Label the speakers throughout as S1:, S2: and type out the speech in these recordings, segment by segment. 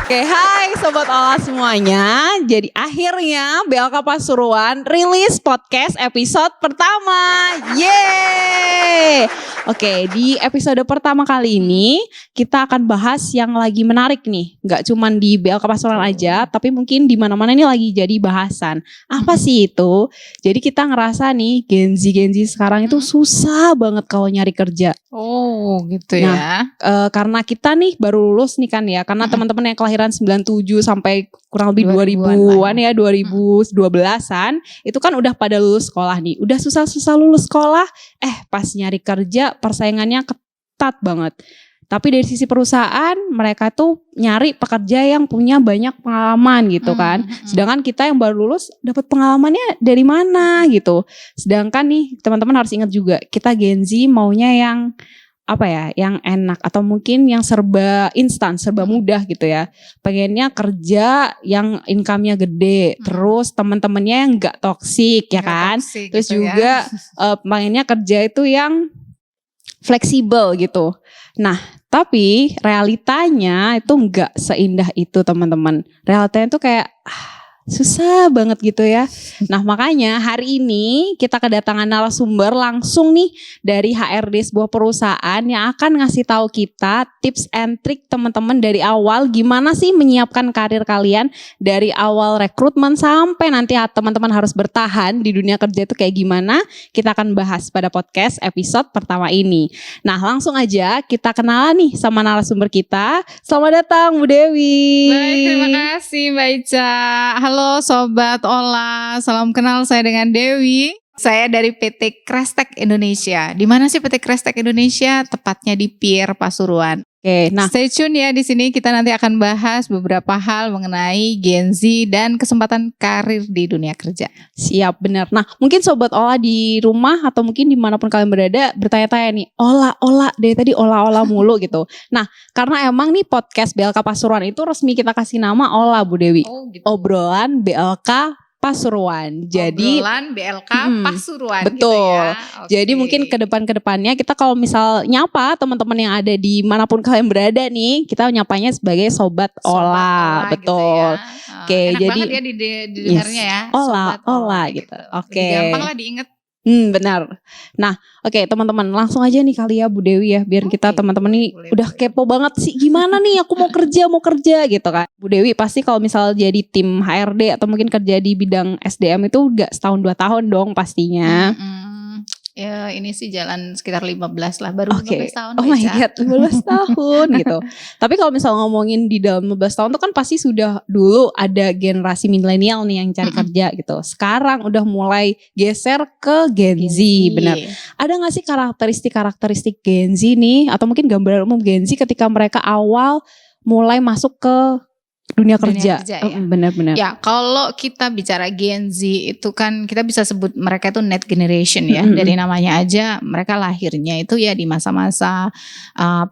S1: Oke, hai Sobat Olah semuanya. Jadi akhirnya BLK Pasuruan rilis podcast episode pertama. Yeay! Oke, di episode pertama kali ini kita akan bahas yang lagi menarik nih. Gak cuman di BLK Pasuruan aja, tapi mungkin di mana-mana ini lagi jadi bahasan. Apa sih itu? Jadi kita ngerasa nih Gen Z sekarang itu susah banget kalau nyari kerja.
S2: Oh gitu
S1: Nah,
S2: ya.
S1: karena kita nih baru lulus nih kan ya. Karena teman-teman yang kelahiran 97 sampai kurang lebih
S2: 2000-an
S1: 2000-an ya, 2012-an. Itu kan udah pada lulus sekolah nih. Udah susah-susah lulus sekolah. Pas nyari kerja persaingannya ketat banget. Tapi dari sisi perusahaan mereka tuh nyari pekerja yang punya banyak pengalaman gitu kan. Sedangkan kita yang baru lulus dapat pengalamannya dari mana gitu. Sedangkan nih teman-teman harus ingat juga kita Gen Z maunya yang apa ya, yang enak atau mungkin yang serba instan, serba mudah gitu ya. Pengennya kerja yang income-nya gede, terus teman-temannya yang gak toksik ya kan. Terus
S2: gitu
S1: juga pengennya kerja itu yang fleksibel gitu. Nah, tapi realitanya itu enggak seindah itu teman-teman. Realitanya tuh kayak susah banget gitu ya. Nah makanya hari ini kita kedatangan narasumber langsung nih dari HRD sebuah perusahaan yang akan ngasih tahu kita tips and trik teman-teman dari awal gimana sih menyiapkan karir kalian dari awal rekrutmen sampai nanti teman-teman harus bertahan di dunia kerja itu kayak gimana. Kita akan bahas pada podcast episode pertama ini. Nah langsung aja kita kenalan nih sama narasumber kita. Selamat datang Bu Dewi.
S2: Baik, terima kasih Mbak Ica. Halo Sobat Olah, salam kenal, saya dengan Dewi. Saya dari PT Krestek Indonesia. Di mana sih PT Krestek Indonesia? Tepatnya di Pier Pasuruan.
S1: Oke, nah
S2: stay tune ya, di sini kita nanti akan bahas beberapa hal mengenai Gen Z dan kesempatan karir di dunia kerja.
S1: Siap, benar. Nah mungkin Sobat Olah di rumah atau mungkin dimanapun kalian berada bertanya-tanya nih, Olah dari tadi Olah mulu gitu. Nah karena emang nih podcast BLK Pasuruan itu resmi kita kasih nama Olah Bu Dewi.
S2: Oh gitu.
S1: Obrolan BLK Pasuruan. Jadi
S2: obrolan BLK Pasuruan.
S1: betul.
S2: Gitu ya.
S1: Jadi mungkin ke depannya kita kalau misal nyapa teman-teman yang ada di manapun kalian berada nih, kita nyapanya sebagai Sobat Olah. Betul.
S2: Gitu ya.
S1: Oke,
S2: enak
S1: jadi
S2: banget ya didengarnya ya.
S1: Olah gitu. Oke.
S2: Gampang lah diinget.
S1: Benar. Nah, oke teman-teman langsung aja nih kali ya Bu Dewi ya, biar kita teman-teman nih udah kepo banget sih gimana nih aku mau kerja gitu kan. Bu Dewi pasti kalau misal jadi tim HRD atau mungkin kerja di bidang SDM itu gak setahun 2 tahun dong pastinya.
S2: Ya ini sih jalan sekitar 15 lah, baru 15 tahun.
S1: Oh my god, 15 tahun gitu. Tapi kalau misal ngomongin di dalam 15 tahun tuh kan pasti sudah dulu ada generasi milenial nih yang cari kerja gitu. Sekarang udah mulai geser ke Gen Z, benar. Ada gak sih karakteristik Gen Z nih atau mungkin gambaran umum Gen Z ketika mereka awal mulai masuk ke dunia kerja
S2: ya.
S1: Benar-benar.
S2: Ya kalau kita bicara Gen Z itu kan kita bisa sebut mereka itu net generation ya. Dari namanya aja mereka lahirnya itu ya di masa-masa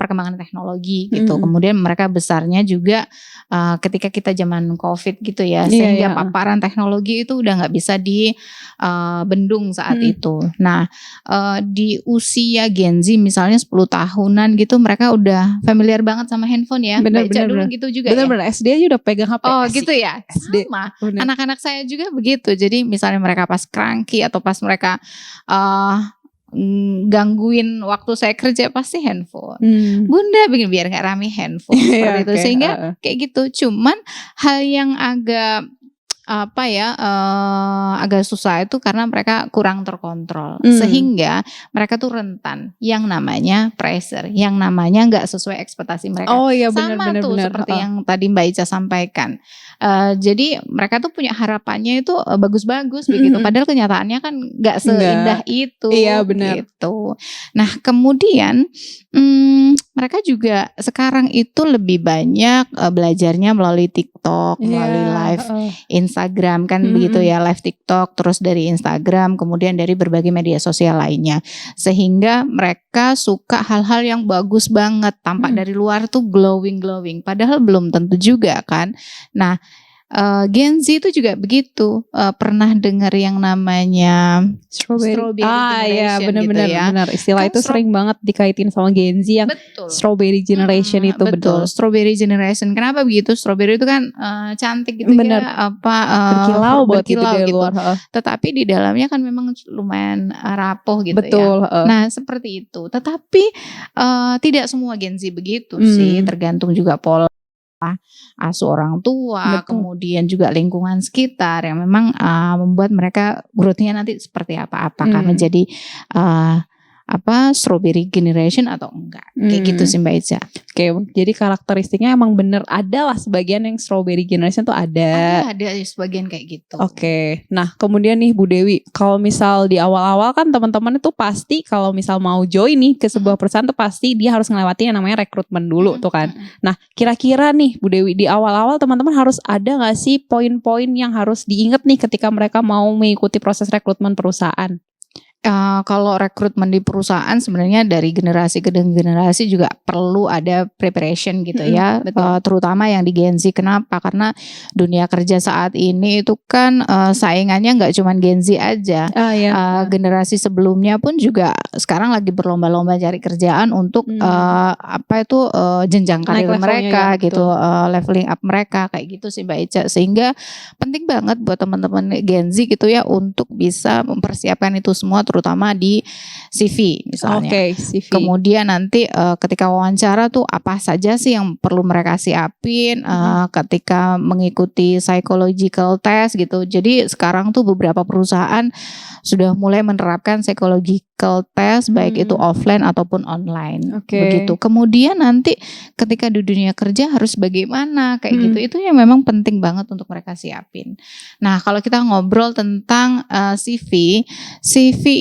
S2: perkembangan teknologi gitu. Kemudian mereka besarnya juga ketika kita zaman COVID gitu ya. Sehingga paparan teknologi itu udah gak bisa dibendung saat itu. Nah di usia Gen Z misalnya 10 tahunan gitu mereka udah familiar banget sama handphone ya. Baca dulu gitu juga
S1: bener-bener SD aja udah pegang HP.
S2: Oh gitu ya.
S1: SD.
S2: Sama. Anak-anak saya juga begitu. Jadi misalnya mereka pas cranky atau pas mereka gangguin waktu saya kerja pasti handphone. Bunda biar gak rame handphone seperti itu. Sehingga kayak gitu. Cuman hal yang agak agak susah itu karena mereka kurang terkontrol sehingga mereka tuh rentan yang namanya pressure, yang namanya nggak sesuai ekspektasi mereka.
S1: Oh iya
S2: sama
S1: benar.
S2: Seperti yang tadi Mbak Ica sampaikan. Jadi mereka tuh punya harapannya itu bagus-bagus begitu, padahal kenyataannya kan nggak seindah itu.
S1: Iya benar.
S2: Gitu. Nah kemudian mereka juga sekarang itu lebih banyak belajarnya melalui TikTok, melalui live Instagram kan begitu ya, live TikTok, terus dari Instagram, kemudian dari berbagai media sosial lainnya. Sehingga mereka suka hal-hal yang bagus banget, tampak dari luar tuh glowing, padahal belum tentu juga kan. Nah Gen Z itu juga begitu. Pernah dengar yang namanya Strawberry
S1: ya
S2: Generation
S1: benar-benar
S2: gitu ya.
S1: benar. Istilah
S2: Kan
S1: itu sering banget dikaitin sama Gen Z yang
S2: Betul.
S1: Strawberry Generation itu betul.
S2: Strawberry Generation. Kenapa begitu? Strawberry itu kan cantik gitu
S1: Bener.
S2: ya,
S1: Berkilau buat gitu
S2: berkilau
S1: dari
S2: gitu.
S1: luar.
S2: Tetapi di dalamnya kan memang lumayan rapuh gitu
S1: Betul.
S2: ya. Nah seperti itu. Tetapi tidak semua Gen Z begitu sih. Tergantung juga pola asuh orang tua,
S1: Betul.
S2: kemudian juga lingkungan sekitar yang memang membuat mereka growth-nya nanti seperti apa. Apakah menjadi Strawberry Generation atau enggak. Kayak gitu sih Mbak Ica.
S1: Oke, jadi karakteristiknya emang bener ada lah sebagian yang Strawberry Generation tuh ada.
S2: Ada sebagian kayak gitu.
S1: Oke, nah kemudian nih Bu Dewi, kalau misal di awal-awal kan teman-teman itu pasti kalau misal mau join nih ke sebuah perusahaan tuh pasti dia harus ngelewatin yang namanya rekrutmen dulu tuh kan. Nah kira-kira nih Bu Dewi di awal-awal teman-teman harus ada gak sih poin-poin yang harus diingat nih ketika mereka mau mengikuti proses rekrutmen perusahaan?
S2: Kalau rekrutmen di perusahaan sebenarnya dari generasi ke generasi juga perlu ada preparation gitu ya, terutama yang di Gen Z. Kenapa? Karena dunia kerja saat ini itu kan saingannya nggak cuma Gen Z aja, generasi sebelumnya pun juga sekarang lagi berlomba-lomba cari kerjaan untuk jenjang karir mereka ya, gitu, leveling up mereka kayak gitu sih Mbak Ica. Sehingga penting banget buat teman-teman Gen Z gitu ya untuk bisa mempersiapkan itu semua, terutama di CV misalnya.
S1: CV.
S2: Kemudian nanti ketika wawancara tuh apa saja sih yang perlu mereka siapin ketika mengikuti psychological test gitu. Jadi sekarang tuh beberapa perusahaan sudah mulai menerapkan psychological test baik itu offline ataupun online. Begitu. Kemudian nanti ketika di dunia kerja harus bagaimana kayak gitu. Itu yang memang penting banget untuk mereka siapin. Nah, kalau kita ngobrol tentang CV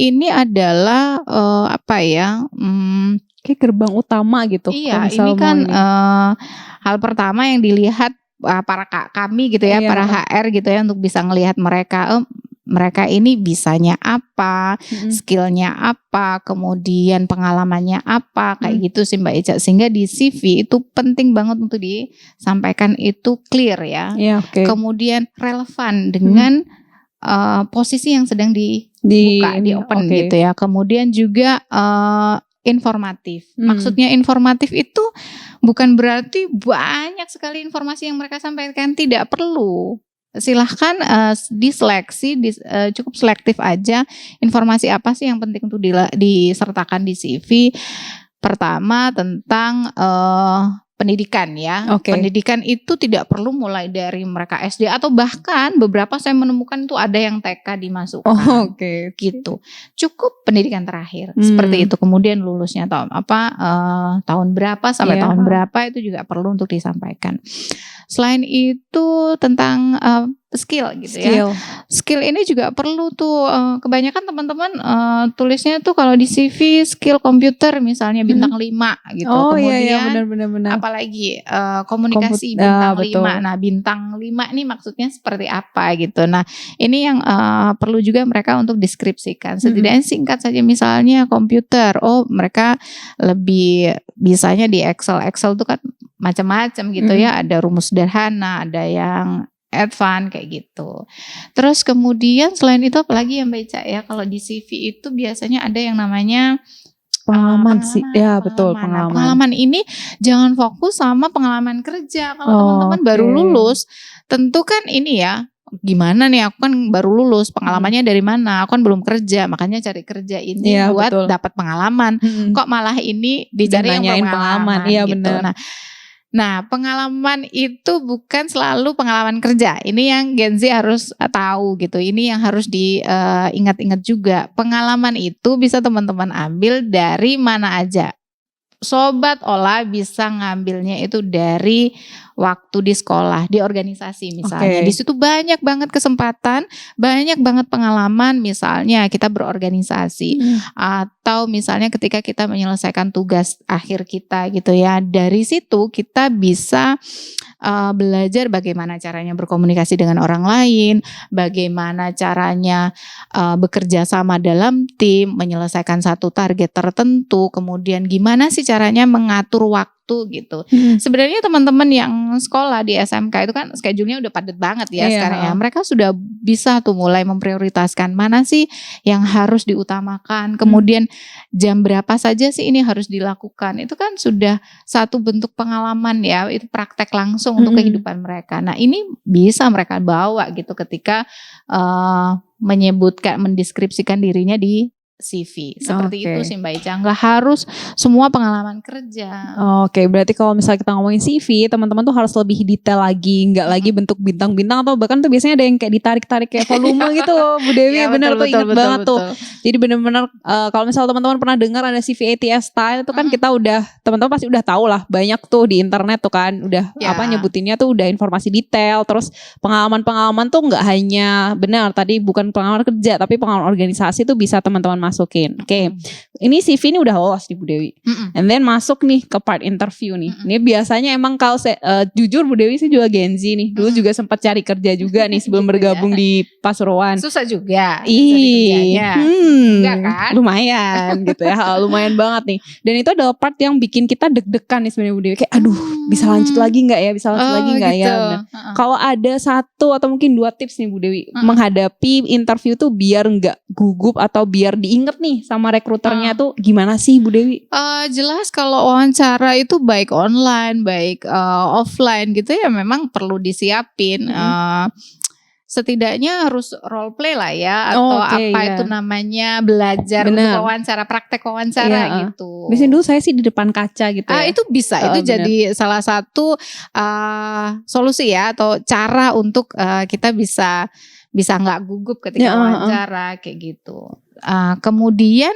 S2: ini adalah
S1: kayak gerbang utama gitu.
S2: Iya, ini kan hal pertama yang dilihat para kami gitu ya, para HR gitu ya, untuk bisa ngelihat mereka ini bisanya apa, skillnya apa, kemudian pengalamannya apa, kayak gitu sih Mbak Ica. Sehingga di CV itu penting banget untuk disampaikan itu clear ya. Kemudian relevan dengan posisi yang sedang dibuka, di open gitu ya. Kemudian juga informatif. Maksudnya informatif itu bukan berarti banyak sekali informasi yang mereka sampaikan, tidak perlu. Silahkan diseleksi, cukup selektif aja informasi apa sih yang penting untuk disertakan di CV. Pertama tentang pendidikan ya. Pendidikan itu tidak perlu mulai dari mereka SD atau bahkan beberapa saya menemukan itu ada yang TK dimasukkan. Gitu. Cukup pendidikan terakhir. Seperti itu. Kemudian lulusnya tahun berapa sampai tahun berapa itu juga perlu untuk disampaikan. Selain itu tentang skill gitu ya. Skill ini juga perlu tuh, kebanyakan teman-teman tulisnya tuh kalau di CV skill komputer misalnya bintang 5 gitu. Kemudian
S1: benar.
S2: Apalagi komunikasi bintang 5. Nah, bintang 5 nih maksudnya seperti apa gitu. Nah, ini yang perlu juga mereka untuk deskripsikan. Setidaknya singkat saja, misalnya komputer. Oh, mereka lebih bisanya di Excel. Excel tuh kan macam-macam gitu ya. Ada rumus sederhana, ada yang advance kayak gitu. Terus kemudian selain itu apalagi yang Mbak Ica ya, kalau di CV itu biasanya ada yang namanya
S1: pengalaman sih. Ya betul, pengalaman.
S2: Pengalaman ini jangan fokus sama pengalaman kerja. Kalau teman-teman baru lulus, tentu kan ini ya, gimana nih, aku kan baru lulus, pengalamannya dari mana? Aku kan belum kerja, makanya cari kerja ini buat dapat pengalaman. Kok malah ini dicari yang pengalaman
S1: Iya
S2: gitu.
S1: benar.
S2: Nah, pengalaman itu bukan selalu pengalaman kerja. Ini yang Gen Z harus tahu gitu. Ini yang harus diingat-ingat juga. Pengalaman itu bisa teman-teman ambil dari mana aja. Sobat Ola bisa ngambilnya itu dari waktu di sekolah, di organisasi misalnya. Di situ banyak banget kesempatan, banyak banget pengalaman, misalnya kita berorganisasi atau misalnya ketika kita menyelesaikan tugas akhir kita gitu ya. Dari situ kita bisa belajar bagaimana caranya berkomunikasi dengan orang lain, bagaimana caranya bekerja sama dalam tim, menyelesaikan satu target tertentu, kemudian gimana sih caranya mengatur waktu waktu gitu. Sebenarnya teman-teman yang sekolah di SMK itu kan schedule-nya udah padat banget ya sekarang ya. Mereka sudah bisa tuh mulai memprioritaskan mana sih yang harus diutamakan, kemudian jam berapa saja sih ini harus dilakukan. Itu kan sudah satu bentuk pengalaman ya, itu praktek langsung untuk kehidupan mereka. Nah ini bisa mereka bawa gitu ketika mendeskripsikan dirinya di CV. Seperti itu sih Mbak Ica. Nggak harus semua pengalaman kerja.
S1: Oke, berarti kalau misalnya kita ngomongin CV, teman-teman tuh harus lebih detail lagi, nggak lagi bentuk bintang-bintang atau bahkan tuh biasanya ada yang kayak ditarik-tarik kayak volume gitu, Bu Dewi.
S2: Ya,
S1: bener
S2: betul,
S1: tuh, inget banget
S2: betul.
S1: tuh. Jadi bener-bener kalau misalnya teman-teman pernah dengar ada CV ATS style itu kan kita udah, teman-teman pasti udah tahu lah, banyak tuh di internet tuh kan, udah nyebutinnya tuh udah informasi detail, terus pengalaman-pengalaman tuh nggak hanya benar tadi bukan pengalaman kerja, tapi pengalaman organisasi tuh bisa teman-teman masukin. Oke. Ini CV ini udah lolos nih Bu Dewi. And then masuk nih ke part interview nih. Ini biasanya emang kalau jujur Bu Dewi sih juga Gen Z nih. Dulu juga sempat cari kerja juga nih sebelum bergabung di Pasuruan.
S2: Susah juga cari kerjanya. Enggak kan?
S1: Lumayan gitu ya. Lumayan banget nih. Dan itu adalah part yang bikin kita deg-degan nih sebenarnya Bu Dewi. Kayak aduh, bisa lanjut lagi enggak ya? Bisa lanjut lagi enggak
S2: gitu.
S1: ya? Kalau ada satu atau mungkin 2 tips nih Bu Dewi menghadapi interview tuh biar enggak gugup atau biar diinget nih sama rekruternya tuh gimana sih Bu Dewi?
S2: Jelas kalau wawancara itu baik online, baik offline gitu ya memang perlu disiapin. Setidaknya harus role play lah ya atau itu namanya belajar untuk wawancara, praktek wawancara gitu.
S1: Biasanya dulu saya sih di depan kaca gitu ya.
S2: Itu bisa, itu jadi salah satu solusi ya atau cara untuk kita bisa nggak gugup ketika wawancara kayak gitu. Kemudian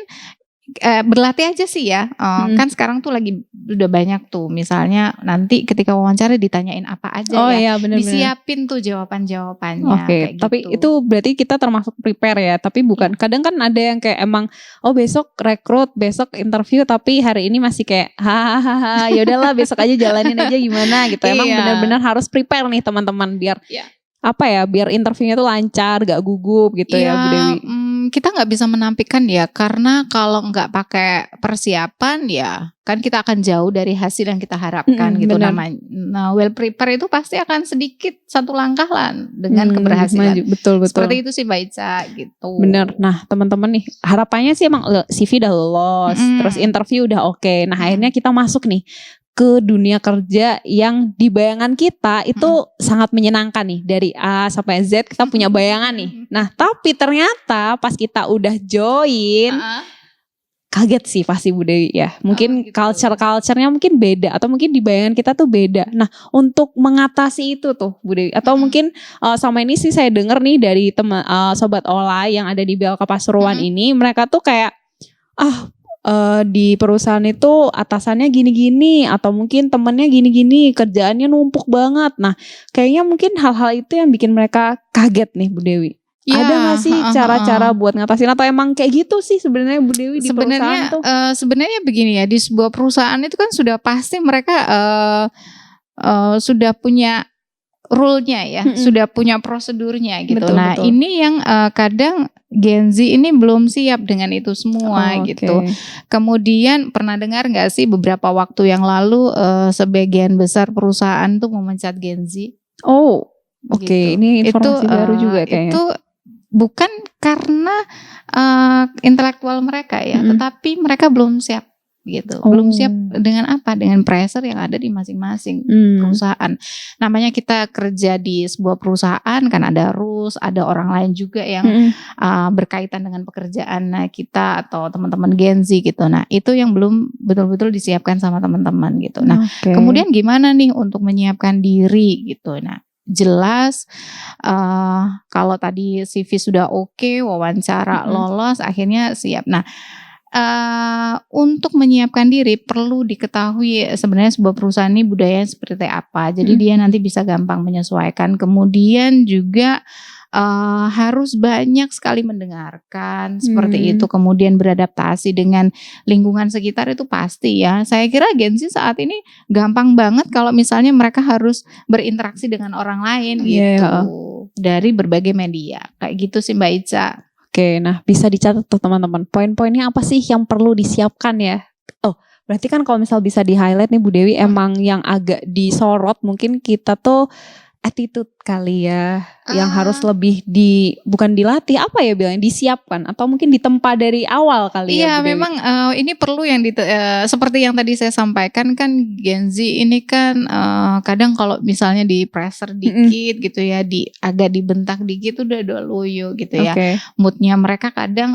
S2: berlatih aja sih ya. Kan sekarang tuh lagi udah banyak tuh misalnya nanti ketika wawancara ditanyain apa aja disiapin tuh jawaban-jawabannya.
S1: Oke, tapi itu berarti kita termasuk prepare ya, tapi bukan. Kadang kan ada yang kayak emang besok rekrut, besok interview tapi hari ini masih kayak hahaha ya udahlah besok aja jalanin aja gimana gitu. Emang benar-benar harus prepare nih teman-teman biar biar interviewnya tuh lancar, gak gugup gitu ya Bu Dewi.
S2: Kita nggak bisa menampilkan ya, karena kalau nggak pakai persiapan ya kan kita akan jauh dari hasil yang kita harapkan gitu namanya. Nah, well prepare itu pasti akan sedikit satu langkah lah dengan keberhasilan.
S1: Betul.
S2: Seperti itu sih Mbak Ica gitu.
S1: Bener. Nah teman-teman nih harapannya sih emang CV udah lolos, terus interview udah oke. Nah akhirnya kita masuk nih ke dunia kerja yang di bayangan kita itu sangat menyenangkan nih. Dari A sampai Z kita punya bayangan nih. Nah tapi ternyata pas kita udah join kaget sih pasti Bu Dewi ya. Mungkin culture-nya mungkin beda atau mungkin di bayangan kita tuh beda. Nah untuk mengatasi itu tuh Bu Dewi atau mungkin sama ini sih saya dengar nih dari teman sobat Ola yang ada di BLK Pasuruan ini, mereka tuh kayak di perusahaan itu atasannya gini-gini atau mungkin temennya gini-gini, kerjaannya numpuk banget. Nah kayaknya mungkin hal-hal itu yang bikin mereka kaget nih Bu Dewi. Ada gak sih cara-cara buat ngatasin atau emang kayak gitu sih sebenarnya Bu Dewi di perusahaan tuh?
S2: Sebenarnya begini ya, di sebuah perusahaan itu kan sudah pasti mereka sudah punya rule-nya ya, sudah punya prosedurnya gitu. Betul. Ini yang kadang Gen Z ini belum siap dengan itu semua gitu. Kemudian pernah dengar nggak sih beberapa waktu yang lalu sebagian besar perusahaan tuh memecat Gen Z?
S1: Ini informasi baru juga kayaknya.
S2: Itu bukan karena intelektual mereka ya, tetapi mereka belum siap gitu. Belum siap dengan apa? Dengan pressure yang ada di masing-masing perusahaan. Namanya kita kerja di sebuah perusahaan kan ada rules, ada orang lain juga yang berkaitan dengan pekerjaan kita atau teman-teman Gen Z gitu. Nah, itu yang belum betul-betul disiapkan sama teman-teman gitu. Nah, kemudian gimana nih untuk menyiapkan diri gitu. Nah, jelas kalau tadi CV sudah oke, wawancara lolos, akhirnya siap. Nah, untuk menyiapkan diri perlu diketahui sebenarnya sebuah perusahaan ini budayanya seperti apa. Jadi dia nanti bisa gampang menyesuaikan. Kemudian juga harus banyak sekali mendengarkan seperti itu. Kemudian beradaptasi dengan lingkungan sekitar itu pasti ya. Saya kira Gen Z saat ini gampang banget kalau misalnya mereka harus berinteraksi dengan orang lain gitu. Dari berbagai media. Kayak gitu sih Mbak Ica.
S1: Oke, nah bisa dicatat tuh teman-teman. Poin-poinnya apa sih yang perlu disiapkan ya? Berarti kan kalau misal bisa di-highlight nih Bu Dewi, emang yang agak disorot mungkin kita tuh attitude kali ya, yang harus lebih bukan dilatih, apa ya bilangnya, disiapkan atau mungkin ditempa dari awal kali ya
S2: Iya,
S1: Bu Dewi.
S2: memang ini perlu yang seperti yang tadi saya sampaikan kan, Gen Z ini kan kadang kalau misalnya di pressure dikit gitu ya, agak dibentak dikit udah loyo gitu ya. Moodnya mereka kadang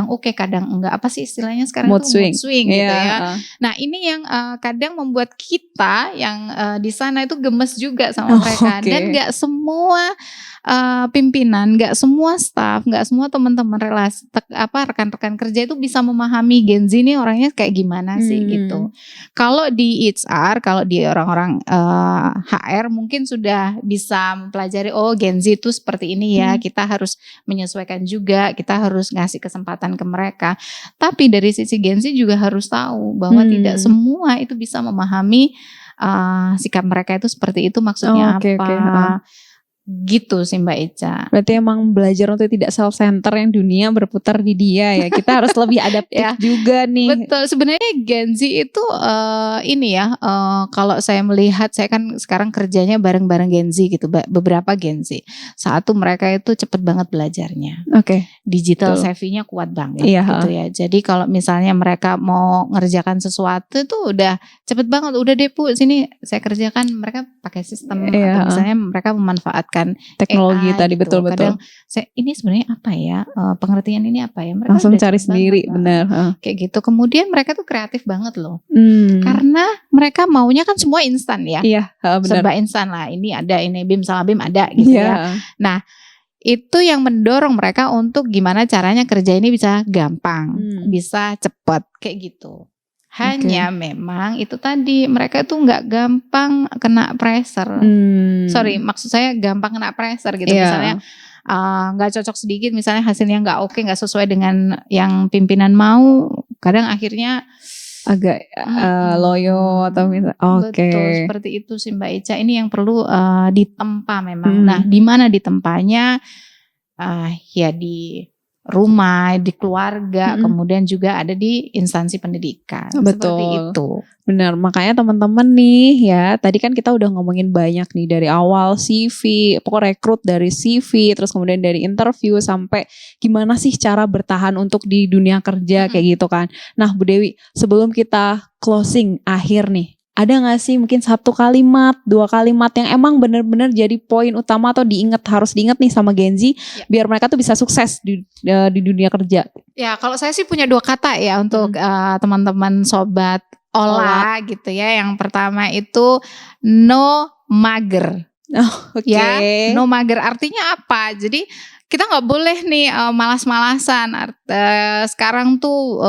S2: oke, kadang enggak, apa sih istilahnya sekarang
S1: mood
S2: itu
S1: swing
S2: gitu ya. Nah ini yang kadang membuat kita yang di sana itu gemes juga sama mereka. Dan nggak semua pimpinan, nggak semua staff, nggak semua teman-teman rekan-rekan kerja itu bisa memahami Gen Z ini orangnya kayak gimana sih gitu. Kalau di HR, kalau di orang-orang HR mungkin sudah bisa mempelajari, oh Gen Z itu seperti ini ya, kita harus menyesuaikan juga, kita harus ngasih kesempatan ke mereka. Tapi dari sisi Gen Z juga harus tahu bahwa tidak semua itu bisa memahami sikap mereka itu seperti itu, maksudnya apa. Gitu sih Mbak Ica.
S1: Berarti emang belajar untuk tidak self-center, yang dunia berputar di dia ya. Kita harus lebih adaptif juga nih.
S2: Betul, sebenarnya Gen Z itu ini ya, kalau saya melihat, saya kan sekarang kerjanya bareng-bareng Gen Z gitu, beberapa Gen Z. Satu, mereka itu cepet banget belajarnya. Digital savvy-nya kuat banget gitu ya. Jadi kalau misalnya mereka mau ngerjakan sesuatu itu udah cepet banget, udah deh Bu sini saya kerjakan, mereka pakai sistem atau misalnya mereka memanfaatkan
S1: teknologi
S2: AI
S1: tadi,
S2: gitu.
S1: betul-betul.
S2: Kadang ini sebenarnya apa ya, pengertian ini apa ya, mereka
S1: langsung cari sendiri, benar.
S2: Kayak gitu. Kemudian mereka tuh kreatif banget loh, karena mereka maunya kan semua instan ya. Serba instan lah, ini ada, ini BIM sama BIM ada gitu ya. Nah itu yang mendorong mereka untuk gimana caranya kerja ini bisa gampang, bisa cepat kayak gitu. Hanya memang itu tadi, mereka tuh nggak gampang kena pressure. Sorry, maksud saya gampang kena pressure gitu. Misalnya nggak cocok sedikit, misalnya hasilnya nggak oke, nggak sesuai dengan yang pimpinan mau, kadang akhirnya
S1: agak loyo atau
S2: Betul, seperti itu sih Mbak Ica. Ini yang perlu ditempa memang. Nah, di mana ditempanya? Ya di rumah, di keluarga, kemudian juga ada di instansi pendidikan.
S1: Betul.
S2: Seperti itu.
S1: Benar, makanya teman-teman nih ya, tadi kan kita udah ngomongin banyak nih dari awal CV, pokoknya rekrut dari CV, terus kemudian dari interview sampai gimana sih cara bertahan untuk di dunia kerja kayak gitu kan. Nah Bu Dewi, sebelum kita closing akhir nih, ada gak sih mungkin 1 kalimat, 2 kalimat yang emang benar-benar jadi poin utama atau harus diingat nih sama Gen Z biar mereka tuh bisa sukses di dunia kerja?
S2: Ya kalau saya sih punya 2 kata ya untuk teman-teman sobat Ola gitu ya. Yang pertama itu no mager. Ya, no mager artinya apa? Jadi kita nggak boleh nih malas-malasan. Sekarang tuh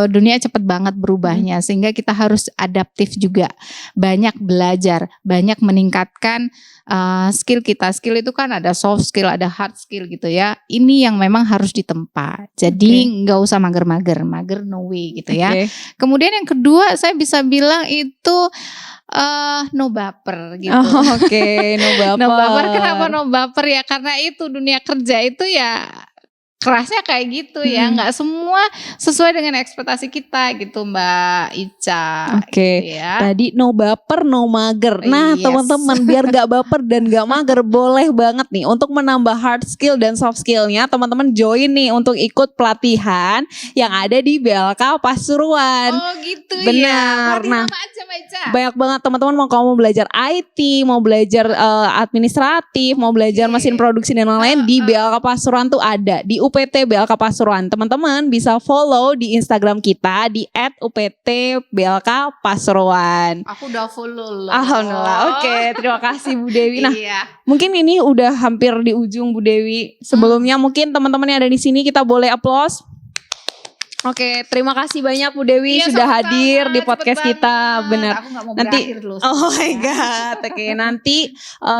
S2: dunia cepet banget berubahnya, sehingga kita harus adaptif juga, banyak belajar, banyak meningkatkan skill kita. Skill itu kan ada soft skill, ada hard skill gitu ya. Ini yang memang harus ditempa. Jadi nggak usah mager no way gitu ya. Kemudian yang kedua saya bisa bilang itu no baper gitu.
S1: No baper.
S2: No baper, kenapa no baper ya? Karena itu dunia kerja itu ya kerasnya kayak gitu ya, nggak semua sesuai dengan ekspektasi kita gitu Mbak Ica. Gitu ya.
S1: Tadi no baper, no mager. Nah teman-teman, biar gak baper dan gak mager, boleh banget nih untuk menambah hard skill dan soft skillnya, teman-teman join nih untuk ikut pelatihan yang ada di BLK Pasuruan.
S2: Oh gitu.
S1: Benar.
S2: Ya. Nah, apa aja Mbak Ica?
S1: Banyak banget teman-teman, mau belajar IT, mau belajar administratif, mau belajar mesin produksi dan lain-lain, di BLK Pasuruan tuh ada di UPT BLK Pasuruan. Teman-teman bisa follow di Instagram kita di @UPT_BLK Pasuruan.
S2: Aku udah follow loh.
S1: Alhamdulillah. Terima kasih Bu Dewi. Nah, mungkin ini udah hampir di ujung Bu Dewi. Sebelumnya mungkin teman-teman yang ada di sini kita boleh applause. Terima kasih banyak Bu Dewi sudah hadir di podcast kita. Benar.
S2: Aku gak mau
S1: nanti
S2: dulu.
S1: Oh my god. Nanti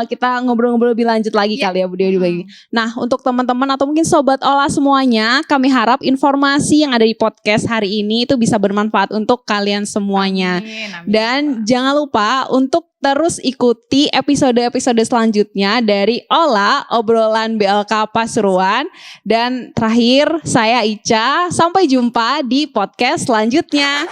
S1: kita ngobrol-ngobrol lebih lanjut lagi kali ya Bu Dewi. Nah, untuk teman-teman atau mungkin sobat Ola semuanya, kami harap informasi yang ada di podcast hari ini itu bisa bermanfaat untuk kalian semuanya.
S2: Amin.
S1: Dan jangan lupa untuk terus ikuti episode-episode selanjutnya dari Ola, obrolan BLK Pasuruan. Dan terakhir, saya Ica. Sampai jumpa di podcast selanjutnya.